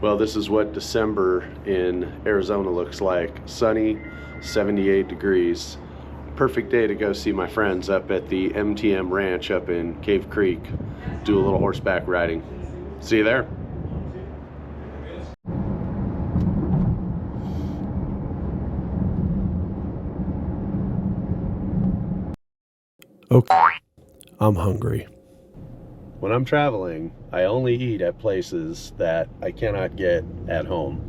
Well, this is what December in Arizona looks like. Sunny, 78 degrees. Perfect day to go see my friends up at the MTM ranch up in Cave Creek. Do a little horseback riding. See you there. Okay, I'm hungry. When I'm traveling, I only eat at places that I cannot get at home.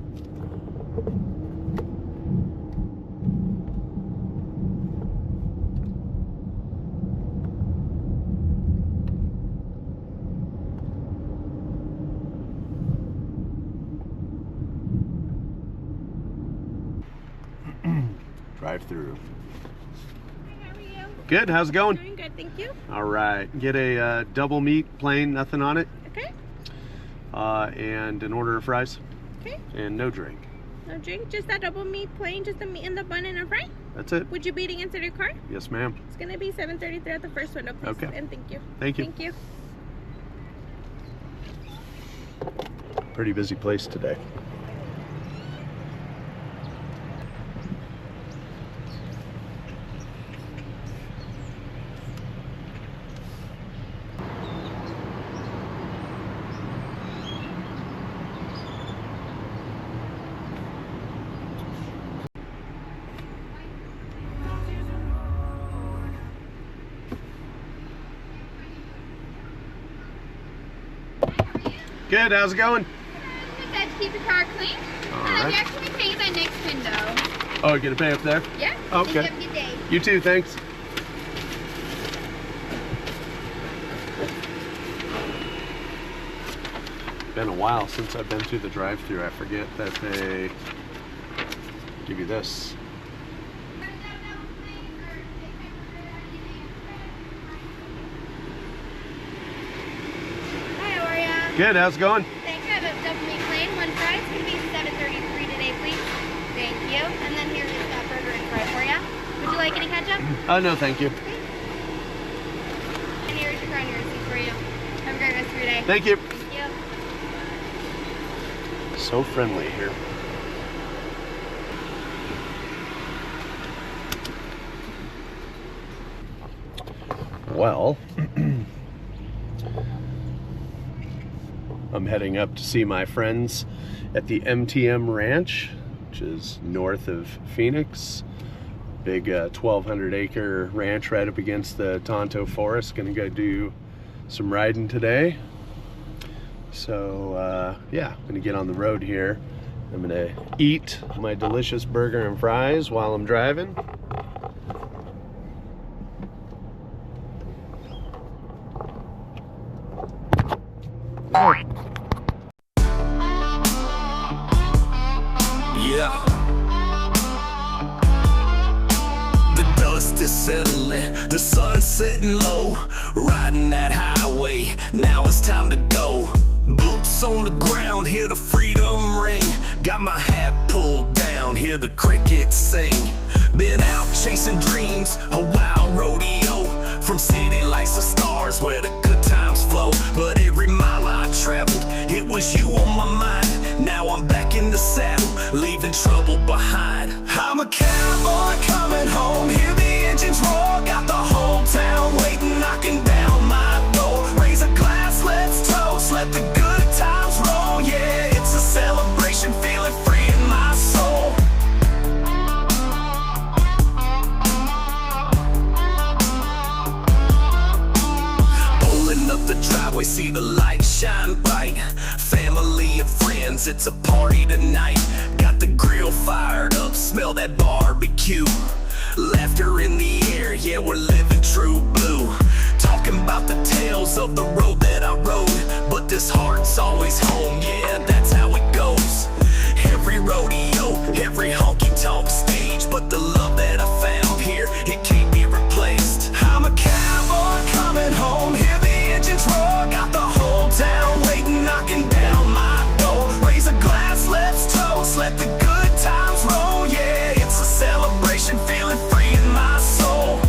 Drive through. How are you? Good, how's it going? Doing good, thank you. All right, get a double meat, plain, nothing on it. Okay. And an order of fries. Okay. And no drink. No drink, just that double meat, plain, just the meat in the bun and a fry? That's it. Would you be eating inside your car? Yes, ma'am. It's gonna be $7.33 at the first window, please. Okay. And thank you. Thank you. Thank you. Pretty busy place today. Good, how's it going? Just have to keep your car clean. All And right. you actually pay by next window. Oh, get a pay up there? Yeah? Okay. Have a good day. You too, thanks. Been a while since I've been through the drive-thru. I forget that they give you this. Hi, how are ya? Good, how's it going? Thanks. I have a double meat plain, one fry. It's going to be $7.33 today, please. Thank you. And then here is that burger and fry for ya. Would you like any ketchup? No, thank you. And here's your card and your receipt for you. Have a great rest of your day. Thank you. Thank you. So friendly here. Well, I'm heading up to see my friends at the MTM Ranch, which is north of Phoenix. Big 1,200 acre ranch right up against the Tonto Forest. Gonna go do some riding today. So yeah, I'm gonna get on the road here. I'm gonna eat my delicious burger and fries while I'm driving. Yeah. The dust is settling, the sun's setting low. Riding that highway, now it's time to go. Boots on the ground, hear the freedom ring. Got my hat pulled down, hear the crickets sing. Been out chasing dreams, a wild rodeo. From city lights to stars where the good times flow. But every mile I traveled, it was you on my mind. Now I'm back in the saddle, leaving trouble behind. I'm a cowboy coming home, hear the engines roar. Got the whole town waiting, knocking down my door. Raise a glass, let's toast, let the good times roll. Yeah, it's a celebration, feeling free in my soul. Pulling up the driveway, see the light shine bright. Family and friends, it's a party tonight. Got the grill fired up, smell that barbecue. Laughter in the air, yeah, we're living true blue. Talking about the tales of the road that I rode. But this heart's always home, yeah, that's how it goes. Every rodeo, every honky-tonk stage. But the love that I found here, it can't be replaced. I'm a cowboy coming home, hear the engines roar. Got the whole town waiting, knocking down my door. Raise a glass, let's toast, let the good times roll. Yeah, it's a celebration, feeling free in my soul.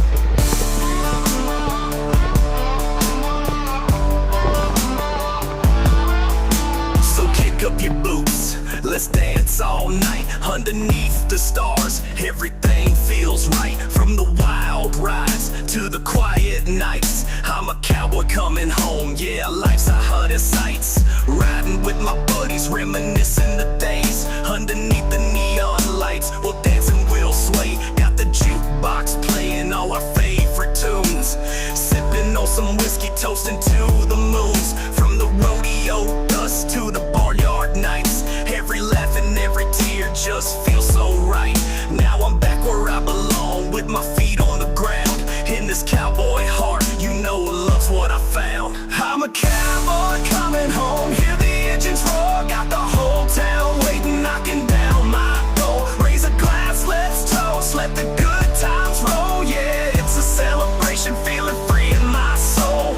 underneath the stars. Everything feels right, from the wild rides to the quiet nights. I'm a cowboy coming home, yeah, life's a hottest sights. Riding with my buddies, reminiscing the days underneath the neon lights. We'll dance and we'll sway, got the jukebox playing all our favorite tunes. Sipping on some whiskey, toasting to the moons. From the rodeo dust to the barnyard nights, every laugh and every tear just feels so right. Now I'm back where I belong, with my feet on the ground. In this cowboy heart, you know love's what I found. I'm a cowboy coming home, hear the engines roar. Got the whole town waiting, knocking down my door. Raise a glass, let's toast, let the good times roll. Yeah, it's a celebration, feeling free in my soul.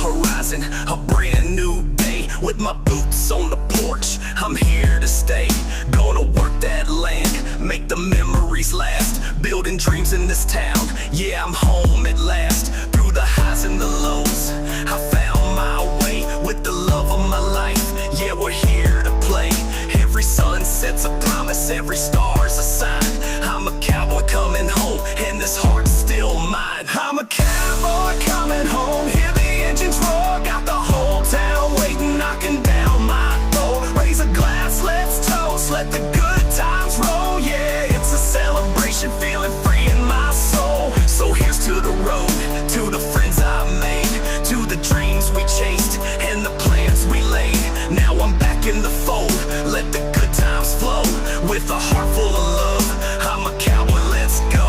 Horizon, a brand new day. With my boots on the porch, I'm here to stay. Gonna work that land, make the memories last. Building dreams in this town, yeah, I'm home at last. Through the highs and the lows, I found my way. With the love of my life, yeah, we're here to play. Every sunset's a promise, every star's a sign. I'm a cowboy coming home, and this heart's still mine. I'm a cowboy coming home, hear the engines roar. Got the whole town waiting, knocking down my door. Raise a glass, let's toast, let the good times roll. Yeah, it's a celebration, feeling free in my soul. So here's to the road, to the friends I made, to the dreams we chased and the plans we laid. Now I'm back in the fold, let the good times flow. With a heart full of love, I'm a cowboy, let's go.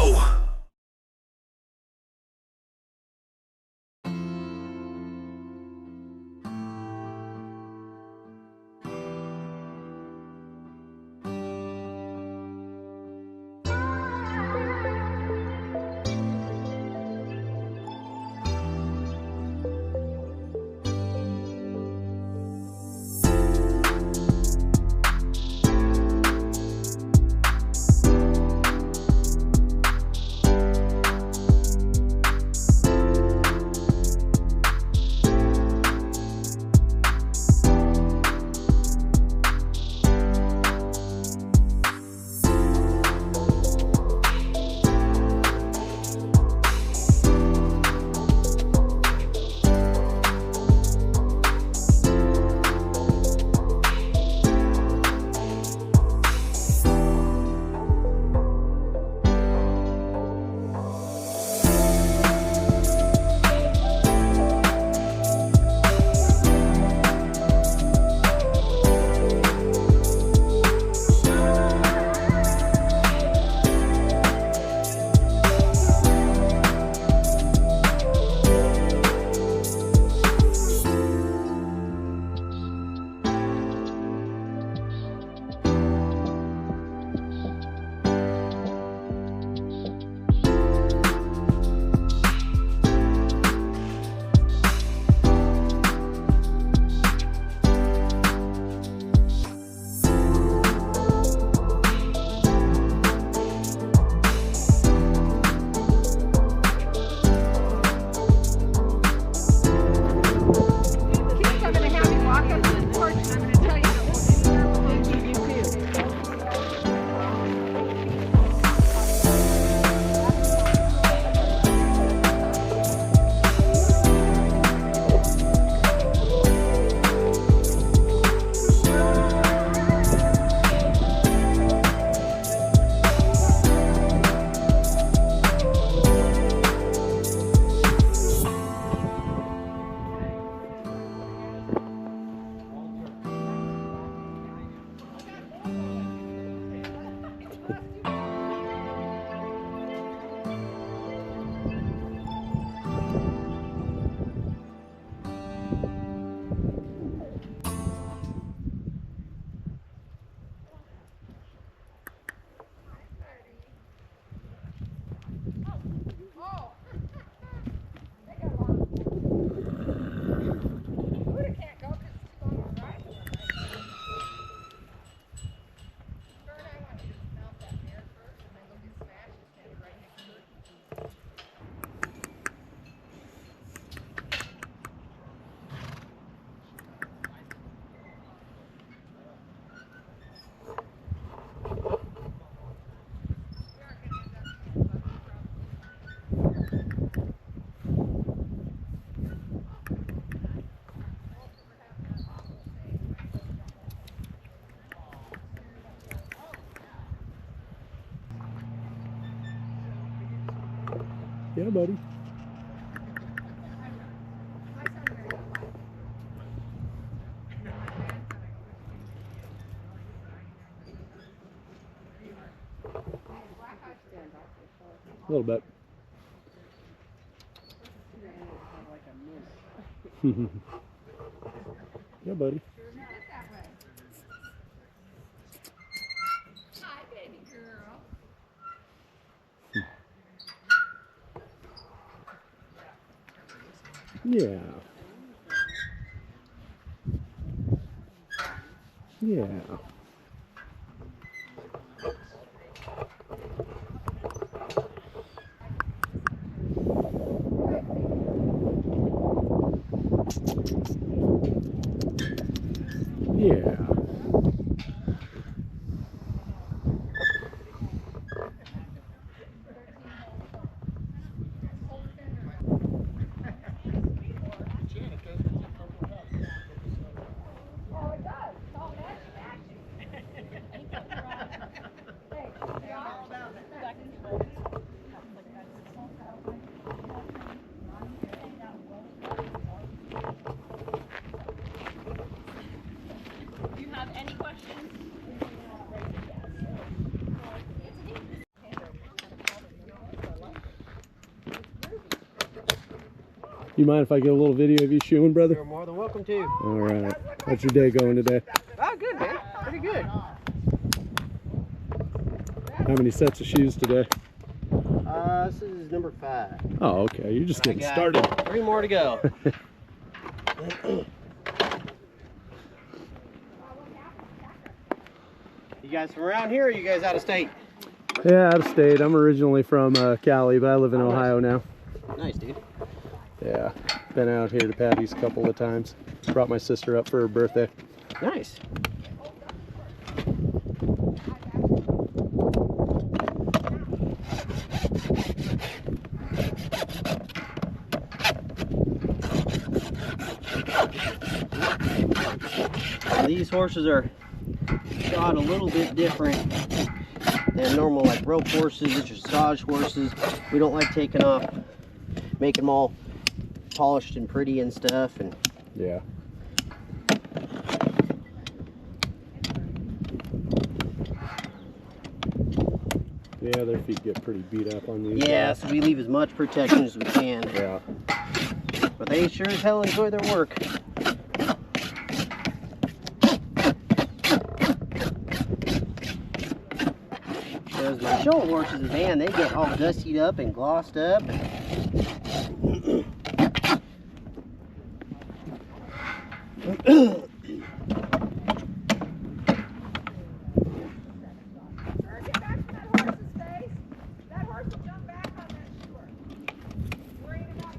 Yeah, buddy. A little bit. Yeah, buddy. Hi, baby girl. Yeah. Yeah. Yeah. Do you have any questions? You mind if I get a little video of you shoeing, brother? You're more than welcome to. All right. How's your day going today? Oh, good, man. Pretty good. How many sets of shoes today? This is number 5. Oh, okay. You're just getting I got started. 3 more to go. You guys from around here, or you guys out of state? Yeah, out of state. I'm originally from Cali, but I live in Ohio now. Nice, dude. Yeah, been out here to Patty's a couple of times. Brought my sister up for her birthday. Nice. These horses are shod a little bit different than normal, like rope horses, dressage horses. We don't like taking off, making them all polished and pretty and stuff. And Yeah. Yeah, their feet get pretty beat up on these. yeah, so we leave as much protection as we can. Yeah. But they sure as hell enjoy their work. Whereas my show horses, man, they get all dustied up and glossed up. Get back to that horse's face. That horse will jump back on that shore. Worrying about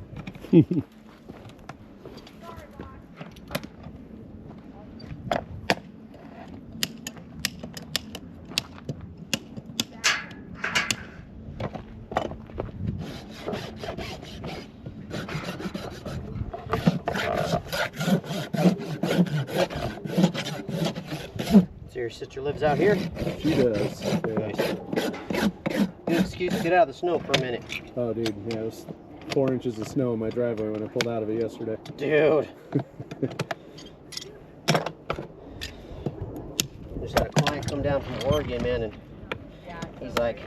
you. Sorry, boss. So your sister lives out here? She does. Yeah. Good excuse to get out of the snow for a minute. Oh, dude, yeah, it was 4 inches of snow in my driveway when I pulled out of it yesterday. Dude. Just had a client come down from Oregon, man, and he's like,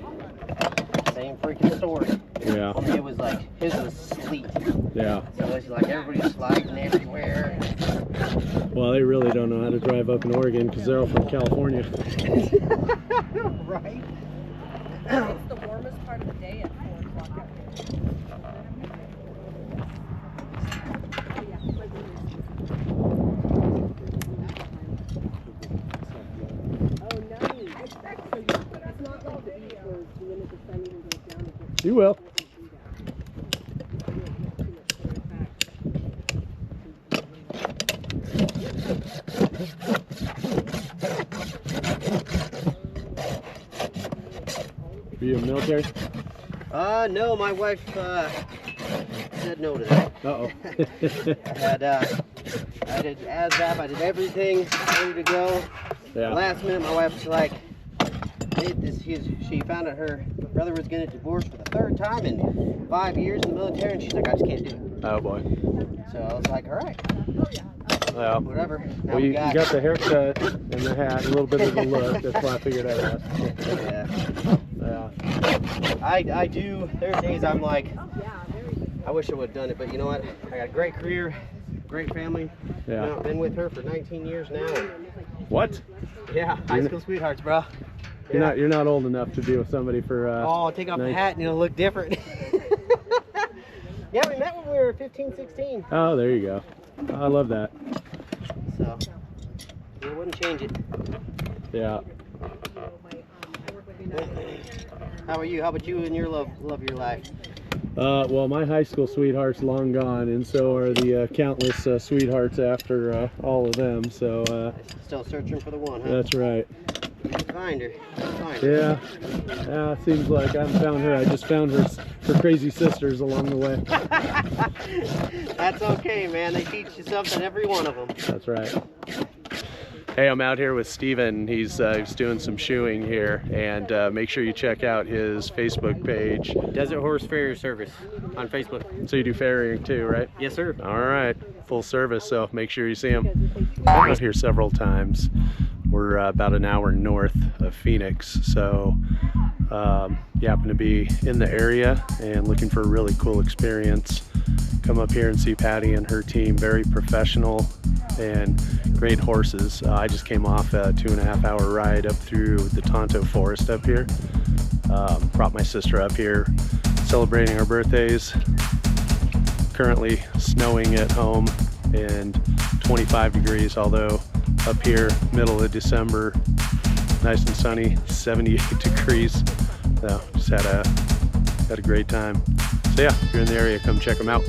same freaking story. Yeah. Only it was like, his was sleet. Yeah. So it's like everybody's sliding everywhere. Well, they really don't know how to drive up in Oregon because they're all from California. Right? It's the warmest part of the day at 4 o'clock out here. Oh, nice. It's not going to be for the minute the sun even goes down. You will. Are you in the military? No, my wife said no to that. Uh-oh. I did ASVAB, I did everything ready to go. Yeah. Last minute, my wife was like, "Hey, this she found out her brother was getting divorced for the 3rd time in 5 years in the military, and she's like, I just can't do it. Oh boy. So I was like, all right, Yeah. whatever. Now Well, we you got the haircut and the hat, a little bit of the look. That's why I figured I'd ask. Yeah. Yeah. I do. There's days I'm like, I wish I would have done it, but you know what? I got a great career, great family. Yeah. You know, I've been with her for 19 years now. What? Yeah, high school sweethearts, bro. You're not old enough to be with somebody for. Oh, take off the hat and it'll look different. Yeah, we met when we were 15, 16. Oh, there you go. I love that. So, we wouldn't change it. Yeah. How about you? How about you and your love of your life? Well, my high school sweetheart's long gone, and so are the countless sweethearts after all of them. So Still searching for the one, huh? that's right. Find her. Find her. Yeah. It seems like I haven't found her. I just found her crazy sisters along the way. That's okay, man. They teach you something, every one of them. That's right. Hey, I'm out here with Steven. He's doing some shoeing here, and make sure you check out his Facebook page. Desert Horse Ferrier Service on Facebook. So you do ferrying too, right? Yes, sir. All right, full service, so make sure you see him. I've been out here several times. We're about an hour north of Phoenix, so you happen to be in the area and looking for a really cool experience, come up here and see Patty and her team. Very professional and great horses. I just came off a 2.5-hour ride up through the Tonto Forest up here. Brought my sister up here, celebrating our birthdays. Currently snowing at home and 25 degrees, although up here, middle of December, nice and sunny, 78 degrees. So just had a great time. So yeah, if you're in the area, come check them out.